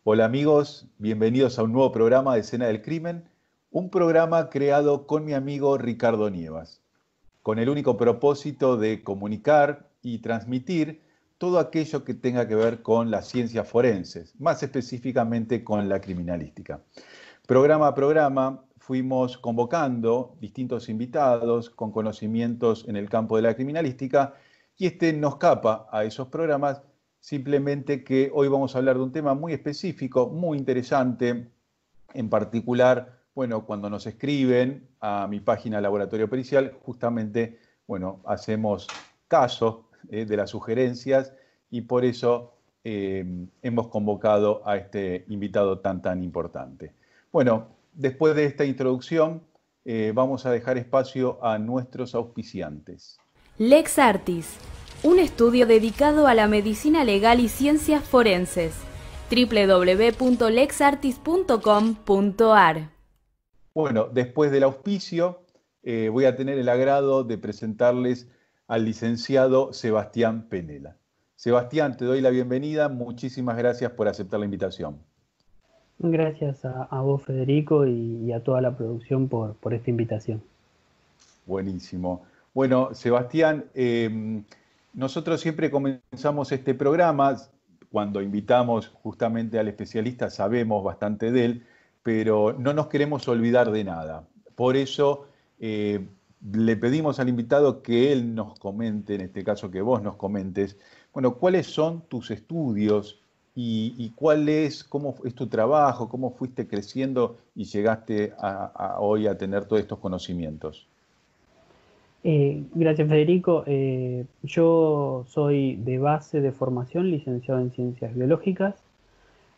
Hola amigos, bienvenidos a un nuevo programa de Escena del Crimen, un programa creado con mi amigo Ricardo Nievas, con el único propósito de comunicar y transmitir todo aquello que tenga que ver con las ciencias forenses, más específicamente con la criminalística. Programa a programa fuimos convocando distintos invitados con conocimientos en el campo de la criminalística y este no escapa a esos programas, simplemente que hoy vamos a hablar de un tema muy específico, muy interesante, en particular, bueno, cuando nos escriben a mi página Laboratorio Pericial, justamente, bueno, hacemos caso de las sugerencias y por eso hemos convocado a este invitado tan importante. Bueno, después de esta introducción, vamos a dejar espacio a nuestros auspiciantes. Lex Artis, un estudio dedicado a la medicina legal y ciencias forenses. www.lexartis.com.ar. Bueno, después del auspicio, voy a tener el agrado de presentarles al licenciado Sebastián Penela. Sebastián, te doy la bienvenida. Muchísimas gracias por aceptar la invitación. Gracias a vos, Federico, y a toda la producción por esta invitación. Buenísimo. Bueno, Sebastián, nosotros siempre comenzamos este programa, cuando invitamos justamente al especialista, sabemos bastante de él, pero no nos queremos olvidar de nada. Por eso le pedimos al invitado que él nos comente, en este caso que vos nos comentes, bueno, cuáles son tus estudios y cómo es tu trabajo, cómo fuiste creciendo y llegaste hoy a tener todos estos conocimientos. Gracias, Federico. Yo soy de base de formación licenciado en Ciencias Biológicas.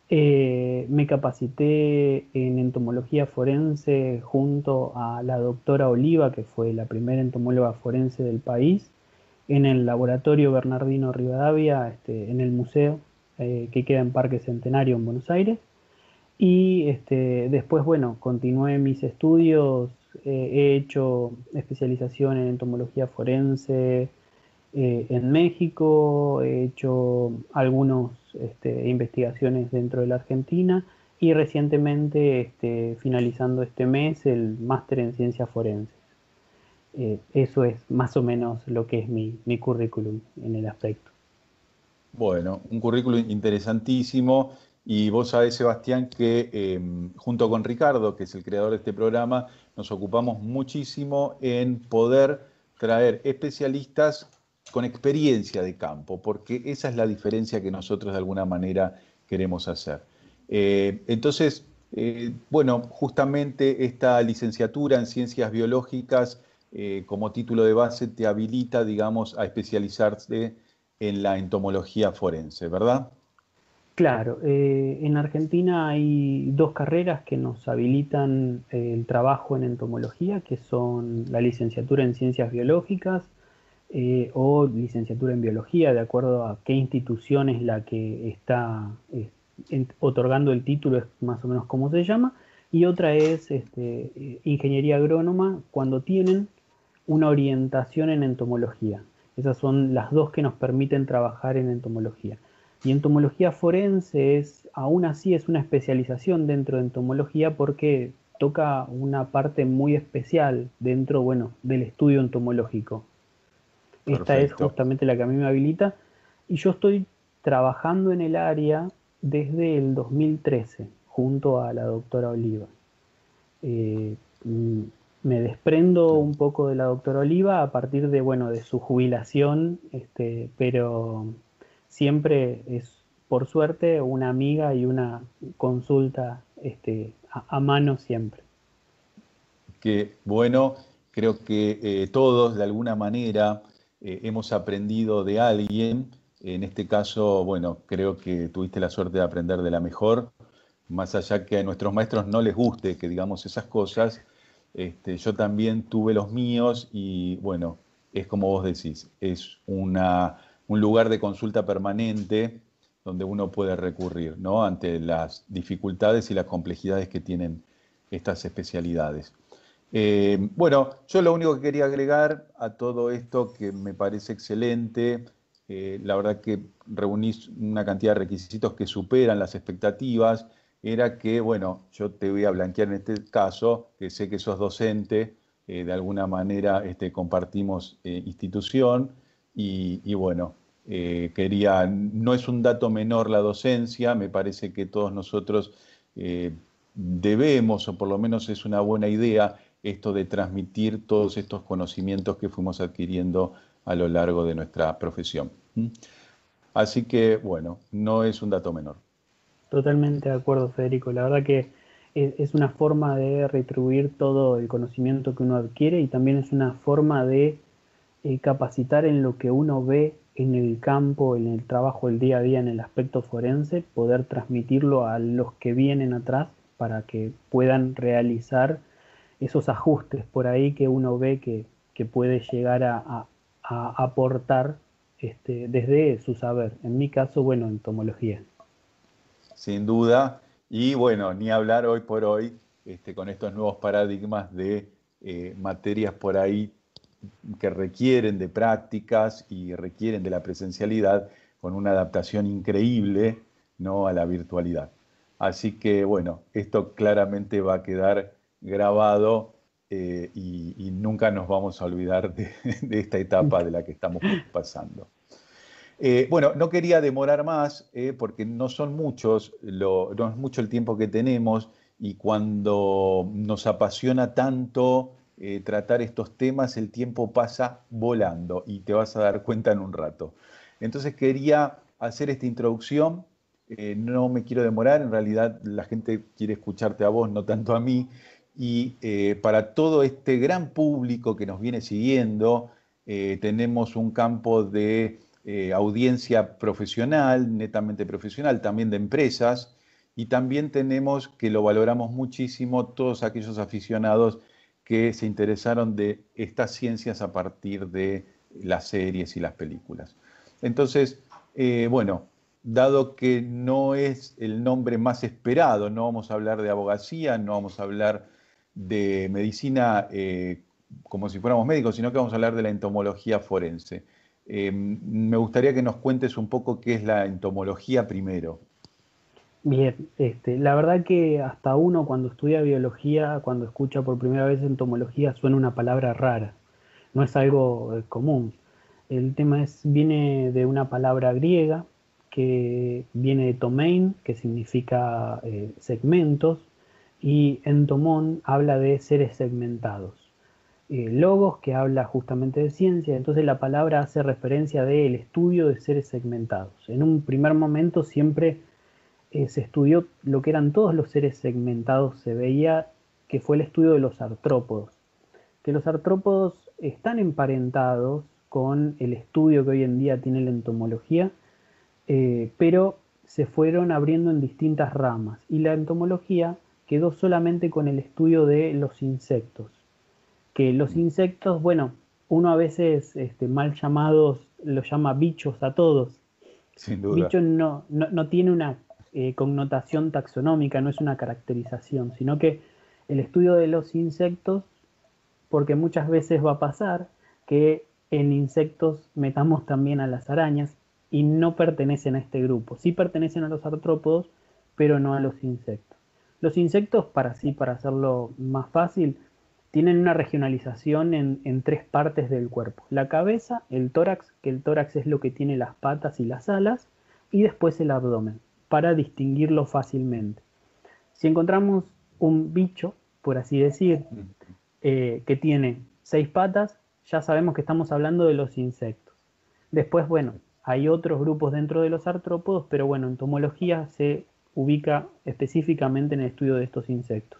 Me capacité en entomología forense junto a la doctora Oliva, que fue la primera entomóloga forense del país, en el laboratorio Bernardino Rivadavia, en el museo que queda en Parque Centenario en Buenos Aires. Y después, bueno, continué mis estudios, he hecho especialización en entomología forense en México, he hecho algunas investigaciones dentro de la Argentina y recientemente, finalizando este mes, el máster en ciencias forenses. Eso es más o menos lo que es mi currículum en el aspecto. Bueno, un currículum interesantísimo y vos sabés, Sebastián, que junto con Ricardo, que es el creador de este programa, nos ocupamos muchísimo en poder traer especialistas con experiencia de campo, porque esa es la diferencia que nosotros de alguna manera queremos hacer. Entonces, bueno, justamente esta licenciatura en ciencias biológicas como título de base te habilita, digamos, a especializarse en la entomología forense, ¿verdad? Claro, en Argentina hay dos carreras que nos habilitan el trabajo en entomología, que son la licenciatura en ciencias biológicas o licenciatura en biología, de acuerdo a qué institución es la que está otorgando el título, es más o menos como se llama, y otra es ingeniería agrónoma cuando tienen una orientación en entomología. Esas son las dos que nos permiten trabajar en entomología. Y entomología forense aún así es una especialización dentro de entomología porque toca una parte muy especial dentro, bueno, del estudio entomológico. Esta es Perfecto. justamente la que a mí me habilita y yo estoy trabajando en el área desde el 2013 junto a la doctora Oliva. Eh, mm, Me desprendo un poco de la doctora Oliva a partir de, bueno, de su jubilación, pero siempre es, por suerte, una amiga y una consulta a mano siempre. Que bueno, creo que todos de alguna manera hemos aprendido de alguien. En este caso, bueno, creo que tuviste la suerte de aprender de la mejor, más allá que a nuestros maestros no les guste que digamos esas cosas. Yo también tuve los míos y bueno, es como vos decís, es un lugar de consulta permanente donde uno puede recurrir, ¿no? Ante las dificultades y las complejidades que tienen estas especialidades. Bueno, yo lo único que quería agregar a todo esto que me parece excelente la verdad que reunís una cantidad de requisitos que superan las expectativas. Era que, bueno, yo te voy a blanquear en este caso, que sé que sos docente, de alguna manera compartimos institución y bueno, no es un dato menor la docencia, me parece que todos nosotros debemos, o por lo menos es una buena idea, esto de transmitir todos estos conocimientos que fuimos adquiriendo a lo largo de nuestra profesión. Así que, bueno, no es un dato menor. Totalmente de acuerdo, Federico. La verdad que es una forma de retribuir todo el conocimiento que uno adquiere y también es una forma de capacitar en lo que uno ve en el campo, en el trabajo del día a día, en el aspecto forense, poder transmitirlo a los que vienen atrás para que puedan realizar esos ajustes por ahí que uno ve que puede llegar a aportar desde su saber. En mi caso, bueno, entomología. Sin duda, y bueno, ni hablar hoy por hoy con estos nuevos paradigmas de materias por ahí que requieren de prácticas y requieren de la presencialidad con una adaptación increíble, ¿no?, a la virtualidad. Así que bueno, esto claramente va a quedar grabado y nunca nos vamos a olvidar de esta etapa de la que estamos pasando. Bueno, no quería demorar más porque no son muchos, no es mucho el tiempo que tenemos y cuando nos apasiona tanto tratar estos temas, el tiempo pasa volando y te vas a dar cuenta en un rato. Entonces quería hacer esta introducción, no me quiero demorar, en realidad la gente quiere escucharte a vos, no tanto a mí, y para todo este gran público que nos viene siguiendo, tenemos un campo de audiencia profesional, netamente profesional, también de empresas, y también tenemos, que lo valoramos muchísimo, todos aquellos aficionados que se interesaron de estas ciencias a partir de las series y las películas. Entonces, bueno, dado que no es el nombre más esperado, no vamos a hablar de abogacía, no vamos a hablar de medicina como si fuéramos médicos, sino que vamos a hablar de la entomología forense. Me gustaría que nos cuentes un poco qué es la entomología primero. Bien, la verdad que hasta uno cuando estudia biología, cuando escucha por primera vez entomología, suena una palabra rara, no es algo común. El tema viene de una palabra griega que viene de tomein, que significa segmentos, y entomón habla de seres segmentados. Logos, que habla justamente de ciencia, entonces la palabra hace referencia del estudio de seres segmentados. En un primer momento siempre se estudió lo que eran todos los seres segmentados, se veía que fue el estudio de los artrópodos, que los artrópodos están emparentados con el estudio que hoy en día tiene la entomología, pero se fueron abriendo en distintas ramas y la entomología quedó solamente con el estudio de los insectos, que los insectos, bueno, uno a veces mal llamados los llama bichos a todos. Sin duda. Bicho no tiene una connotación taxonómica, no es una caracterización, sino que el estudio de los insectos, porque muchas veces va a pasar que en insectos metamos también a las arañas y no pertenecen a este grupo. Sí pertenecen a los artrópodos, pero no a los insectos. Los insectos, para hacerlo más fácil, tienen una regionalización en tres partes del cuerpo. La cabeza, el tórax, que el tórax es lo que tiene las patas y las alas, y después el abdomen, para distinguirlo fácilmente. Si encontramos un bicho, por así decir, que tiene 6 patas, ya sabemos que estamos hablando de los insectos. Después, bueno, hay otros grupos dentro de los artrópodos, pero bueno, entomología se ubica específicamente en el estudio de estos insectos.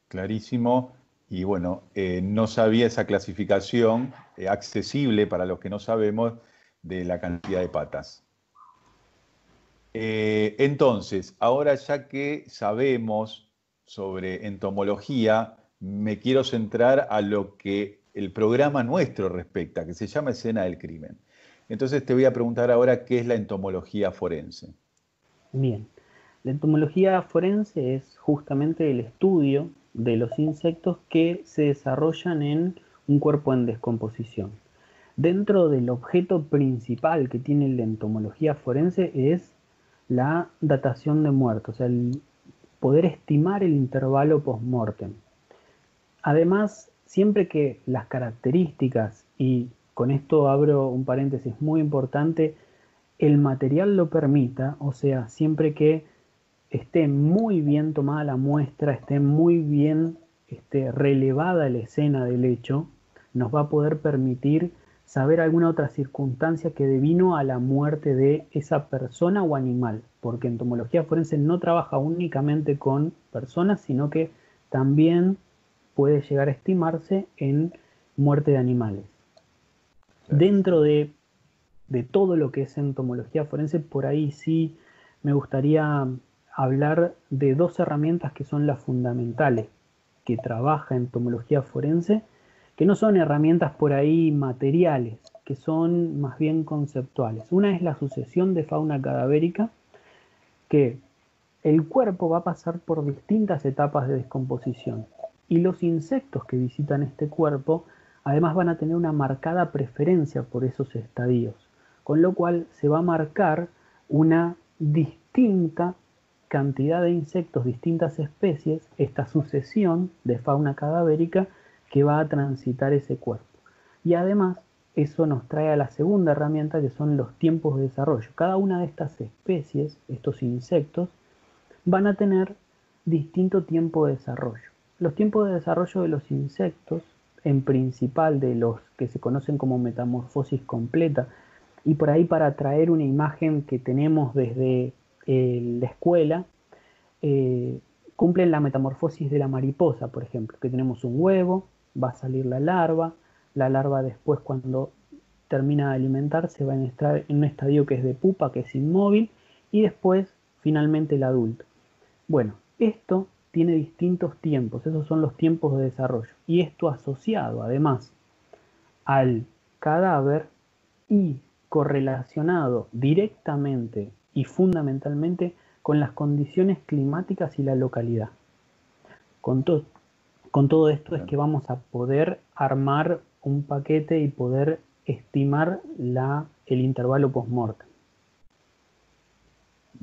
Clarísimo. Y bueno, no sabía esa clasificación accesible para los que no sabemos de la cantidad de patas. Entonces, ahora ya que sabemos sobre entomología, me quiero centrar a lo que el programa nuestro respecta, que se llama Escena del Crimen. Entonces te voy a preguntar ahora qué es la entomología forense. Bien, la entomología forense es justamente el estudio de los insectos que se desarrollan en un cuerpo en descomposición. Dentro del objeto principal que tiene la entomología forense es la datación de muertos, o sea, el poder estimar el intervalo post-mortem. Además, siempre que las características, y con esto abro un paréntesis muy importante, el material lo permita, o sea, siempre que esté muy bien tomada la muestra, esté muy bien relevada la escena del hecho, nos va a poder permitir saber alguna otra circunstancia que devino a la muerte de esa persona o animal, porque entomología forense no trabaja únicamente con personas, sino que también puede llegar a estimarse en muerte de animales. Dentro de todo lo que es entomología forense, por ahí sí me gustaría hablar de dos herramientas que son las fundamentales que trabaja entomología forense, que no son herramientas por ahí materiales, que son más bien conceptuales. Una es la sucesión de fauna cadavérica, que el cuerpo va a pasar por distintas etapas de descomposición y los insectos que visitan este cuerpo además van a tener una marcada preferencia por esos estadios, con lo cual se va a marcar una distinta cantidad de insectos, distintas especies, esta sucesión de fauna cadavérica que va a transitar ese cuerpo. Y además eso nos trae a la segunda herramienta, que son los tiempos de desarrollo. Cada una de estas especies, estos insectos, van a tener distinto tiempo de desarrollo. Los tiempos de desarrollo de los insectos, en principal de los que se conocen como metamorfosis completa, y por ahí para traer una imagen que tenemos desde la escuela, cumplen la metamorfosis de la mariposa, por ejemplo, que tenemos un huevo, va a salir la larva después cuando termina de alimentarse va a entrar en un estadio que es de pupa, que es inmóvil, y después finalmente el adulto. Bueno, esto tiene distintos tiempos, esos son los tiempos de desarrollo, y esto asociado además al cadáver y correlacionado directamente y fundamentalmente con las condiciones climáticas y la localidad. Con todo esto es que vamos a poder armar un paquete y poder estimar el intervalo post-mortem.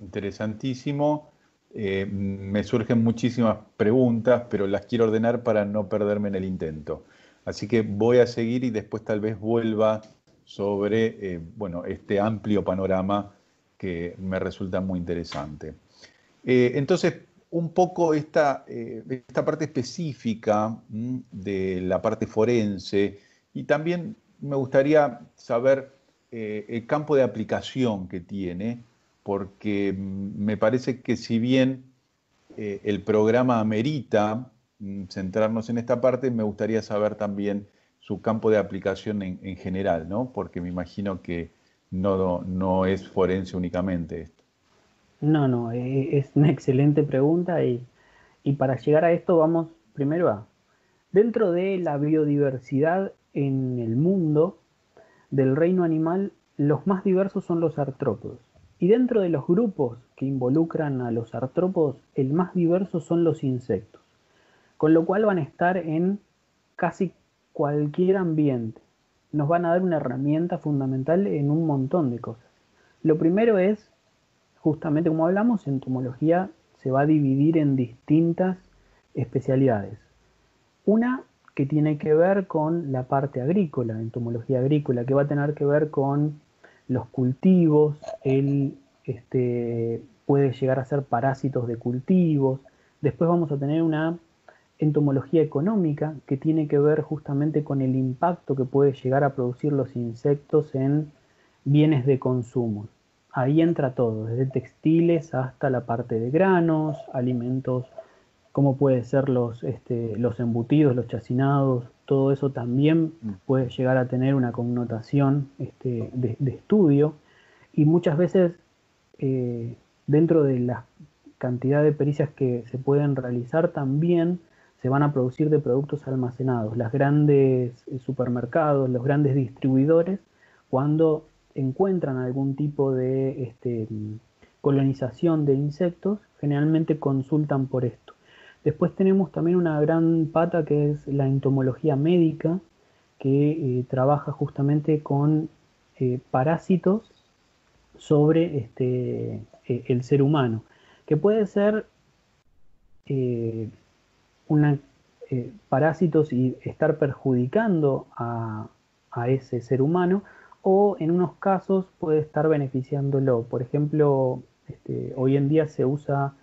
Interesantísimo. Me surgen muchísimas preguntas, pero las quiero ordenar para no perderme en el intento. Así que voy a seguir y después tal vez vuelva sobre este amplio panorama que me resulta muy interesante. Entonces, un poco esta parte específica de la parte forense, y también me gustaría saber el campo de aplicación que tiene, porque me parece que si bien el programa amerita centrarnos en esta parte, me gustaría saber también su campo de aplicación en general, ¿no? Porque me imagino que no es forense únicamente esto. No, es una excelente pregunta y para llegar a esto vamos primero dentro de la biodiversidad en el mundo del reino animal, los más diversos son los artrópodos. Y dentro de los grupos que involucran a los artrópodos, el más diverso son los insectos. Con lo cual van a estar en casi cualquier ambiente. Nos van a dar una herramienta fundamental en un montón de cosas. Lo primero es, justamente como hablamos, entomología se va a dividir en distintas especialidades. Una que tiene que ver con la parte agrícola, entomología agrícola, que va a tener que ver con los cultivos, puede llegar a ser parásitos de cultivos. Después vamos a tener una entomología económica que tiene que ver justamente con el impacto que puede llegar a producir los insectos en bienes de consumo. Ahí entra todo, desde textiles hasta la parte de granos, alimentos, como puede ser los embutidos, los chacinados, todo eso también puede llegar a tener una connotación de estudio, y muchas veces dentro de la cantidad de pericias que se pueden realizar también se van a producir de productos almacenados. Los grandes supermercados, los grandes distribuidores, cuando encuentran algún tipo de colonización de insectos, generalmente consultan por esto. Después tenemos también una gran pata que es la entomología médica, que trabaja justamente con parásitos sobre el ser humano, que puede ser eh, una, parásitos y estar perjudicando a ese ser humano, o en unos casos puede estar beneficiándolo. Por ejemplo, hoy en día se usa,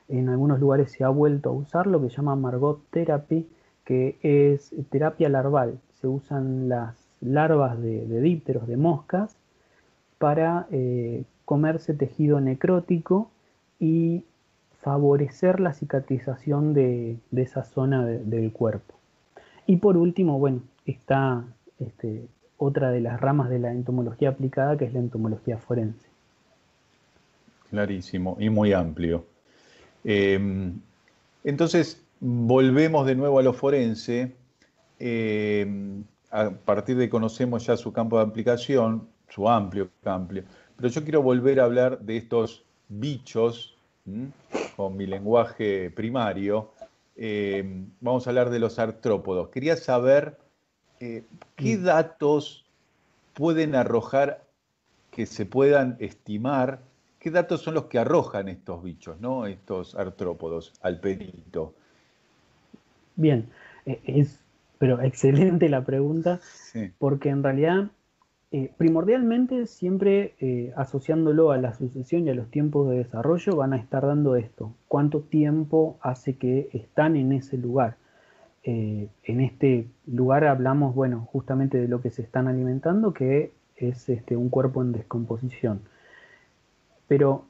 en algunos lugares se ha vuelto a usar lo que se llama Margot Therapy, que es terapia larval. Se usan las larvas de dípteros, de moscas, para comerse tejido necrótico y favorecer la cicatrización de esa zona del cuerpo. Y por último, bueno, está otra de las ramas de la entomología aplicada, que es la entomología forense. Clarísimo y muy amplio. Entonces, volvemos de nuevo a lo forense. A partir de que conocemos ya su campo de aplicación, su amplio, pero yo quiero volver a hablar de estos bichos, con mi lenguaje primario. Vamos a hablar de los artrópodos. Quería saber qué datos pueden arrojar, que se puedan estimar, qué datos son los que arrojan estos bichos, ¿no? Estos artrópodos al perito. Bien, pero excelente la pregunta, Sí. porque en realidad, primordialmente, siempre asociándolo a la sucesión y a los tiempos de desarrollo, van a estar dando esto. ¿Cuánto tiempo hace que están en ese lugar? En este lugar hablamos, bueno, justamente de lo que se están alimentando, que es un cuerpo en descomposición. Pero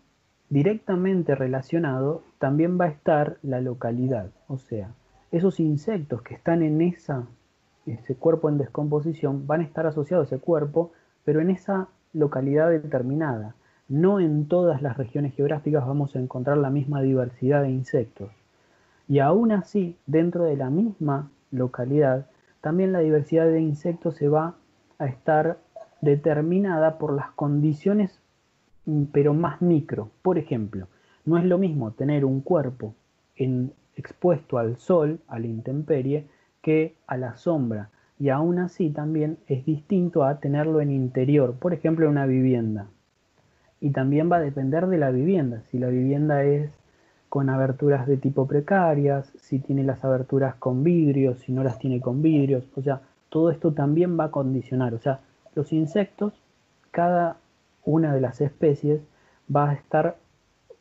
directamente relacionado también va a estar la localidad, o sea, esos insectos que están en ese cuerpo en descomposición van a estar asociados a ese cuerpo, pero en esa localidad determinada. No en todas las regiones geográficas vamos a encontrar la misma diversidad de insectos. Y aún así, dentro de la misma localidad, también la diversidad de insectos se va a estar determinada por las condiciones, pero más micro. Por ejemplo, no es lo mismo tener un cuerpo expuesto al sol, a la intemperie, que a la sombra. Y aún así también es distinto a tenerlo en interior, por ejemplo, en una vivienda. Y también va a depender de la vivienda. Si la vivienda es con aberturas de tipo precarias, si tiene las aberturas con vidrios, si no las tiene con vidrios, o sea, todo esto también va a condicionar. O sea, los insectos, cada una de las especies va a estar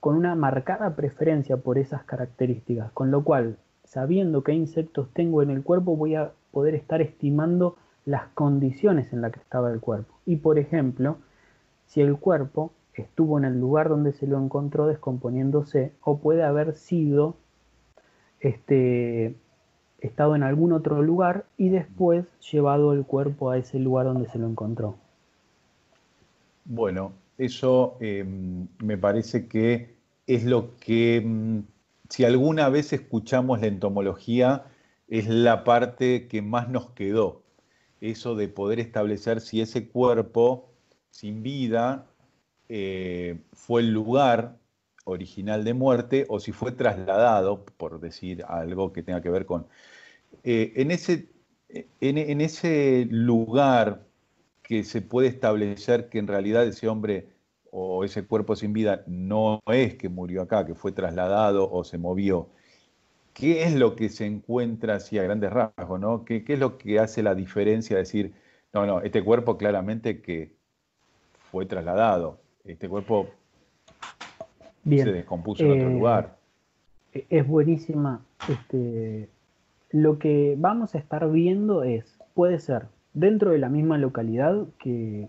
con una marcada preferencia por esas características, con lo cual, sabiendo qué insectos tengo en el cuerpo, voy a poder estar estimando las condiciones en las que estaba el cuerpo. Y por ejemplo, si el cuerpo estuvo en el lugar donde se lo encontró descomponiéndose, o puede haber sido estado en algún otro lugar y después llevado el cuerpo a ese lugar donde se lo encontró. Bueno, eso me parece que es lo que, si alguna vez escuchamos la entomología, es la parte que más nos quedó. Eso de poder establecer si ese cuerpo sin vida fue el lugar original de muerte o si fue trasladado, por decir algo que tenga que ver con... en ese lugar que se puede establecer que en realidad ese hombre o ese cuerpo sin vida no es que murió acá, que fue trasladado o se movió. ¿Qué es lo que se encuentra así a grandes rasgos, ¿no? ¿Qué es lo que hace la diferencia de decir, no, este cuerpo claramente que fue trasladado, este cuerpo Bien, se descompuso en otro lugar? es buenísima. Lo que vamos a estar viendo puede ser dentro de la misma localidad, que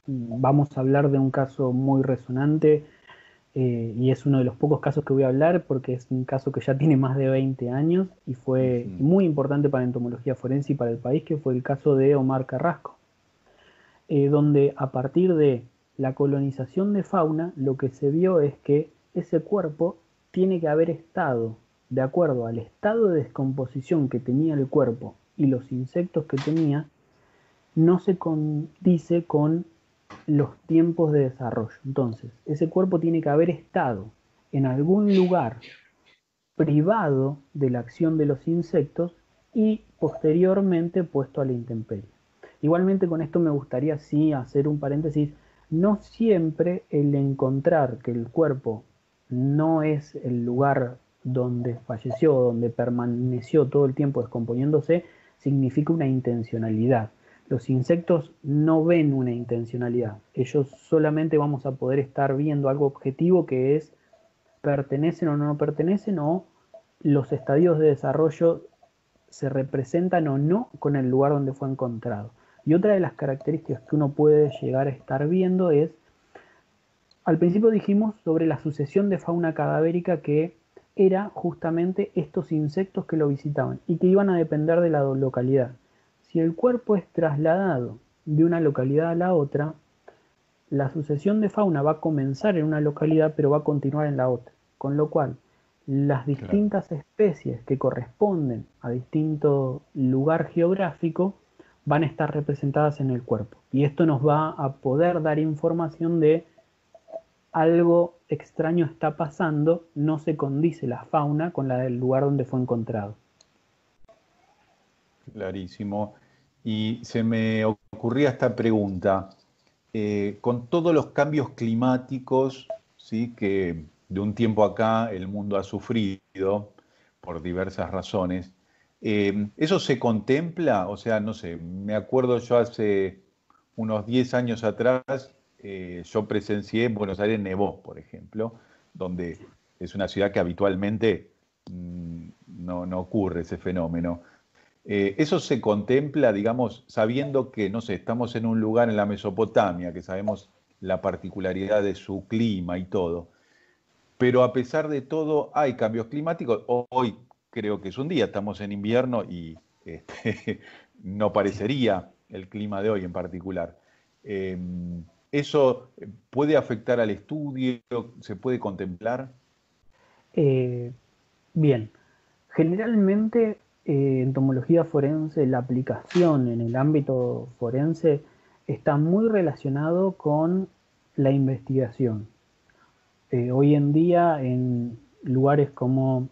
vamos a hablar de un caso muy resonante, y es uno de los pocos casos que voy a hablar porque es un caso que ya tiene más de 20 años y fue muy importante para la entomología forense y para el país, que fue el caso de Omar Carrasco, donde a partir de la colonización de fauna lo que se vio es que ese cuerpo tiene que haber estado, de acuerdo al estado de descomposición que tenía el cuerpo y los insectos que tenía, no se condice con los tiempos de desarrollo. Entonces, ese cuerpo tiene que haber estado en algún lugar privado de la acción de los insectos y posteriormente puesto a la intemperie. Igualmente con esto me gustaría sí hacer un paréntesis, no siempre el encontrar que el cuerpo no es el lugar donde falleció, donde permaneció todo el tiempo descomponiéndose, significa una intencionalidad. Los insectos no ven una intencionalidad, ellos solamente vamos a poder estar viendo algo objetivo que es pertenecen o no pertenecen o los estadios de desarrollo se representan o no con el lugar donde fue encontrado. Y otra de las características que uno puede llegar a estar viendo es, al principio dijimos sobre la sucesión de fauna cadavérica que era justamente estos insectos que lo visitaban y que iban a depender de la localidad. Si el cuerpo es trasladado de una localidad a la otra, la sucesión de fauna va a comenzar en una localidad pero va a continuar en la otra, con lo cual las distintas especies que corresponden a distinto lugar geográfico van a estar representadas en el cuerpo. Y esto nos va a poder dar información de algo extraño está pasando, no se condice la fauna con la del lugar donde fue encontrado. Clarísimo. Y se me ocurría esta pregunta. Con todos los cambios climáticos, ¿sí?, que de un tiempo acá el mundo ha sufrido por diversas razones, ¿eso se contempla? O sea, no sé, me acuerdo yo hace unos 10 años atrás, yo presencié en Buenos Aires nevó, por ejemplo, donde es una ciudad que habitualmente no ocurre ese fenómeno. ¿Eso se contempla, digamos, sabiendo que, no sé, estamos en un lugar en la Mesopotamia, que sabemos la particularidad de su clima y todo, pero a pesar de todo hay cambios climáticos? Hoy creo que es un día, estamos en invierno y no parecería el clima de hoy en particular. Eh, ¿Eso puede afectar al estudio? ¿Se puede contemplar? Bien, generalmente en entomología forense la aplicación en el ámbito forense está muy relacionado con la investigación. Hoy en día en lugares como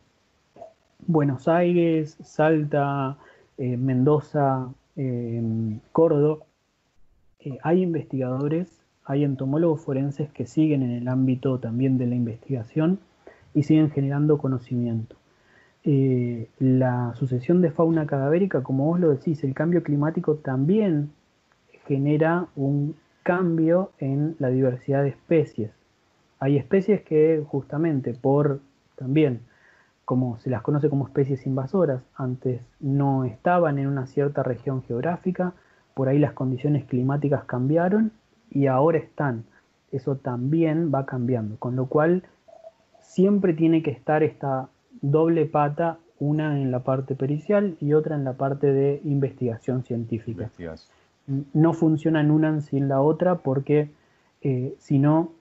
Buenos Aires, Salta, Mendoza, Córdoba, hay investigadores, hay entomólogos forenses que siguen en el ámbito también de la investigación y siguen generando conocimiento. La sucesión de fauna cadavérica, como vos lo decís, el cambio climático también genera un cambio en la diversidad de especies. Hay especies que justamente por también, como se las conoce como especies invasoras, antes no estaban en una cierta región geográfica, por ahí las condiciones climáticas cambiaron y ahora están. Eso también va cambiando, con lo cual siempre tiene que estar esta doble pata, una en la parte pericial y otra en la parte de investigación científica. No funcionan una sin la otra porque si no,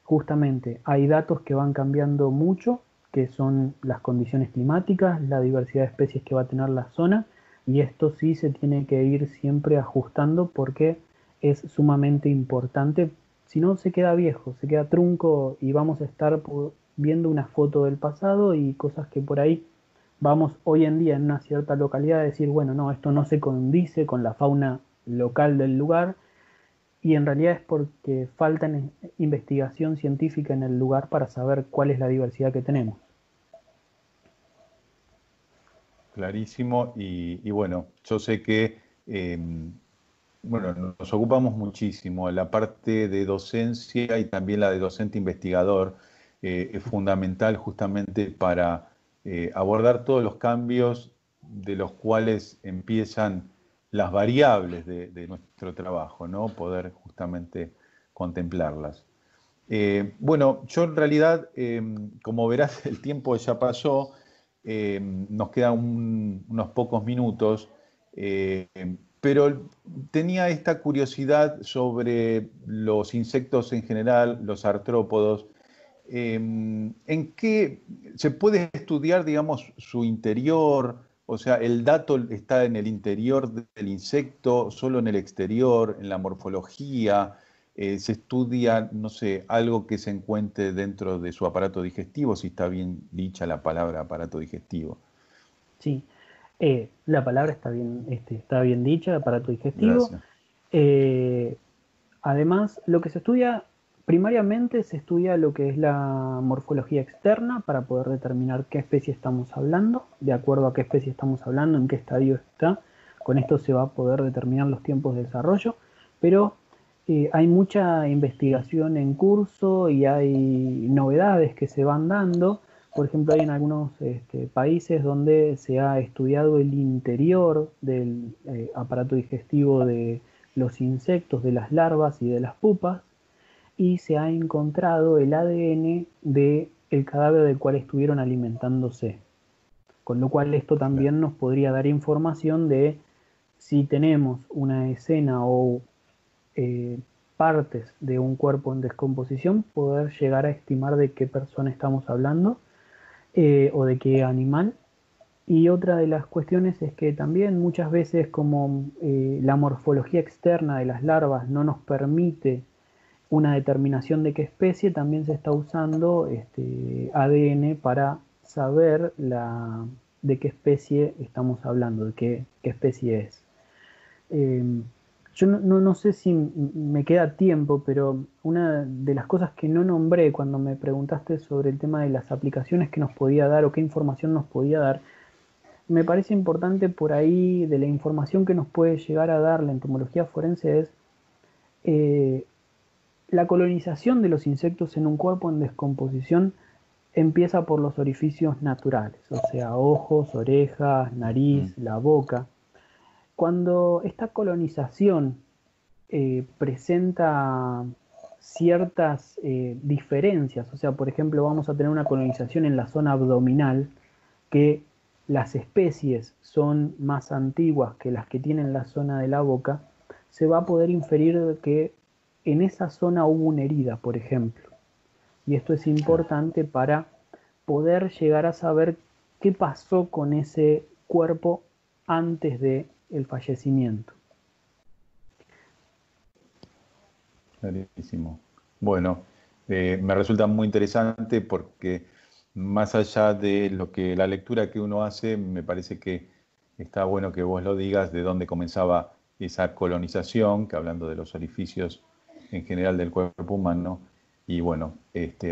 justamente hay datos que van cambiando mucho, que son las condiciones climáticas, la diversidad de especies que va a tener la zona, y esto sí se tiene que ir siempre ajustando porque es sumamente importante, si no se queda viejo, se queda trunco y vamos a estar viendo una foto del pasado y cosas que por ahí vamos hoy en día en una cierta localidad a decir, bueno, no, esto no se condice con la fauna local del lugar, y en realidad es porque falta investigación científica en el lugar para saber cuál es la diversidad que tenemos. Clarísimo, y bueno, yo sé que bueno, nos ocupamos muchísimo. La parte de docencia y también la de docente investigador es fundamental justamente para abordar todos los cambios de los cuales empiezan las variables de nuestro trabajo, ¿no? Poder justamente contemplarlas. Bueno, yo en realidad, como verás, el tiempo ya pasó, nos quedan unos pocos minutos, pero tenía esta curiosidad sobre los insectos en general, los artrópodos. ¿En qué se puede estudiar, digamos, su interior? O sea, ¿el dato está en el interior del insecto, solo en el exterior, en la morfología? ¿Se estudia, no sé, algo que se encuentre dentro de su aparato digestivo, si está bien dicha la palabra aparato digestivo? Sí, La palabra está bien dicha, aparato digestivo. Gracias. Eh, Además, lo que se estudia, primariamente se estudia lo que es la morfología externa para poder determinar qué especie estamos hablando, de acuerdo a qué especie estamos hablando, en qué estadio está. Con esto se va a poder determinar los tiempos de desarrollo, pero hay mucha investigación en curso y hay novedades que se van dando. Por ejemplo, hay en algunos países donde se ha estudiado el interior del aparato digestivo de los insectos, de las larvas y de las pupas, y se ha encontrado el ADN del cadáver del cual estuvieron alimentándose. Con lo cual esto Claro. también nos podría dar información de si tenemos una escena o eh, partes de un cuerpo en descomposición, poder llegar a estimar de qué persona estamos hablando o de qué animal. Y otra de las cuestiones es que también muchas veces como la morfología externa de las larvas no nos permite una determinación de qué especie, también se está usando ADN para saber de qué especie estamos hablando, de qué especie es. Eh, yo no sé si me queda tiempo, pero una de las cosas que no nombré cuando me preguntaste sobre el tema de las aplicaciones que nos podía dar o qué información nos podía dar, me parece importante por ahí de la información que nos puede llegar a dar la entomología forense es eh, la colonización de los insectos en un cuerpo en descomposición empieza por los orificios naturales, o sea, ojos, orejas, Ujú. nariz, la boca. Cuando esta colonización presenta ciertas diferencias, o sea, por ejemplo, vamos a tener una colonización en la zona abdominal, que las especies son más antiguas que las que tienen la zona de la boca, se va a poder inferir que en esa zona hubo una herida, por ejemplo. Y esto es Claro. importante para poder llegar a saber qué pasó con ese cuerpo antes del fallecimiento. Clarísimo. Bueno, me resulta muy interesante porque más allá de lo que la lectura que uno hace, me parece que está bueno que vos lo digas de dónde comenzaba esa colonización, que hablando de los orificios en general del cuerpo humano, y bueno,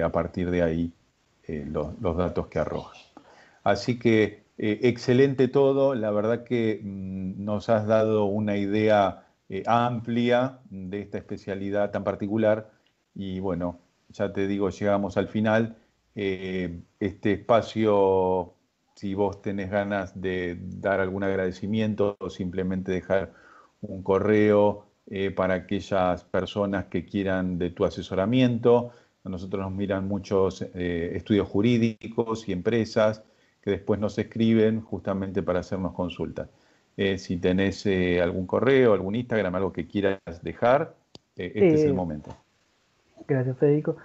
a partir de ahí los datos que arroja. Así que excelente todo, la verdad que nos has dado una idea amplia de esta especialidad tan particular y bueno, ya te digo, llegamos al final. Este espacio, si vos tenés ganas de dar algún agradecimiento o simplemente dejar un correo para aquellas personas que quieran de tu asesoramiento. A nosotros nos miran muchos estudios jurídicos y empresas que después nos escriben justamente para hacernos consultas. Si tenés algún correo, algún Instagram, algo que quieras dejar, este es el Eh, momento. Gracias, Federico.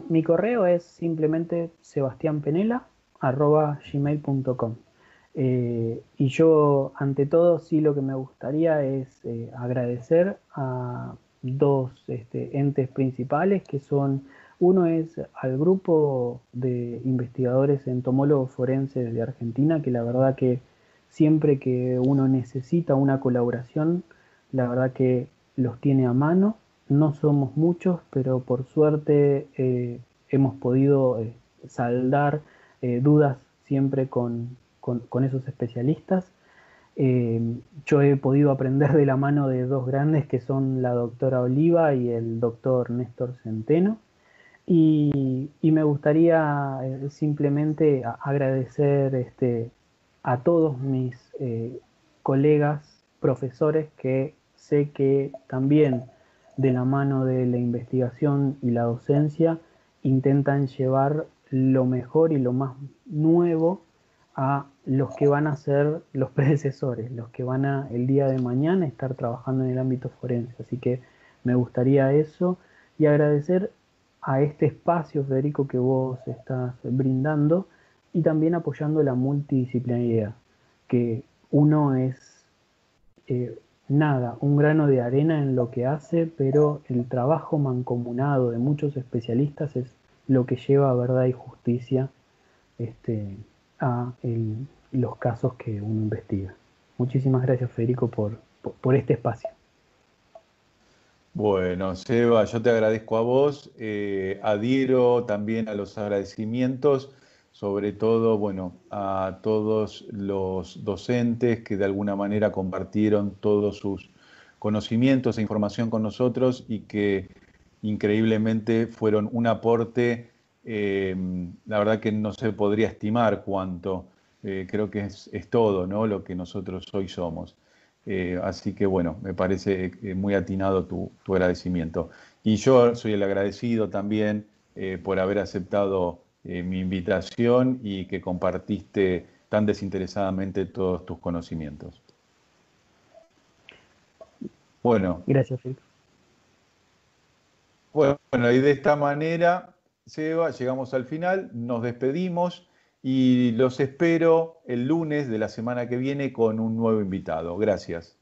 Mi correo es simplemente sebastianpenela@gmail.com. Y yo, ante todo, sí lo que me gustaría es agradecer a dos entes principales, que son, uno es al grupo de investigadores entomólogos forenses de Argentina, que la verdad que siempre que uno necesita una colaboración, la verdad que los tiene a mano. No somos muchos, pero por suerte hemos podido saldar dudas siempre con esos especialistas. Yo he podido aprender de la mano de dos grandes que son la doctora Oliva y el doctor Néstor Centeno. Y me gustaría simplemente agradecer a todos mis colegas, profesores, que sé que también de la mano de la investigación y la docencia intentan llevar lo mejor y lo más nuevo a los que van a ser los predecesores, los que van a el día de mañana estar trabajando en el ámbito forense. Así que me gustaría eso y agradecer a este espacio, Federico, que vos estás brindando y también apoyando la multidisciplinariedad, que uno es eh, nada, un grano de arena en lo que hace, pero el trabajo mancomunado de muchos especialistas es lo que lleva a verdad y justicia este, a los casos que uno investiga. Muchísimas gracias, Federico, por este espacio. Bueno, Seba, yo te agradezco a vos, adhiero también a los agradecimientos, sobre todo, bueno, a todos los docentes que de alguna manera compartieron todos sus conocimientos e información con nosotros y que increíblemente fueron un aporte, la verdad que no se podría estimar cuánto, creo que es todo, ¿no? Lo que nosotros hoy somos. Así que bueno, me parece muy atinado tu agradecimiento. Y yo soy el agradecido también por haber aceptado mi invitación y que compartiste tan desinteresadamente todos tus conocimientos. Bueno, Gracias, Federico. bueno, y de esta manera, Seba, llegamos al final, nos despedimos y los espero el lunes de la semana que viene con un nuevo invitado. Gracias.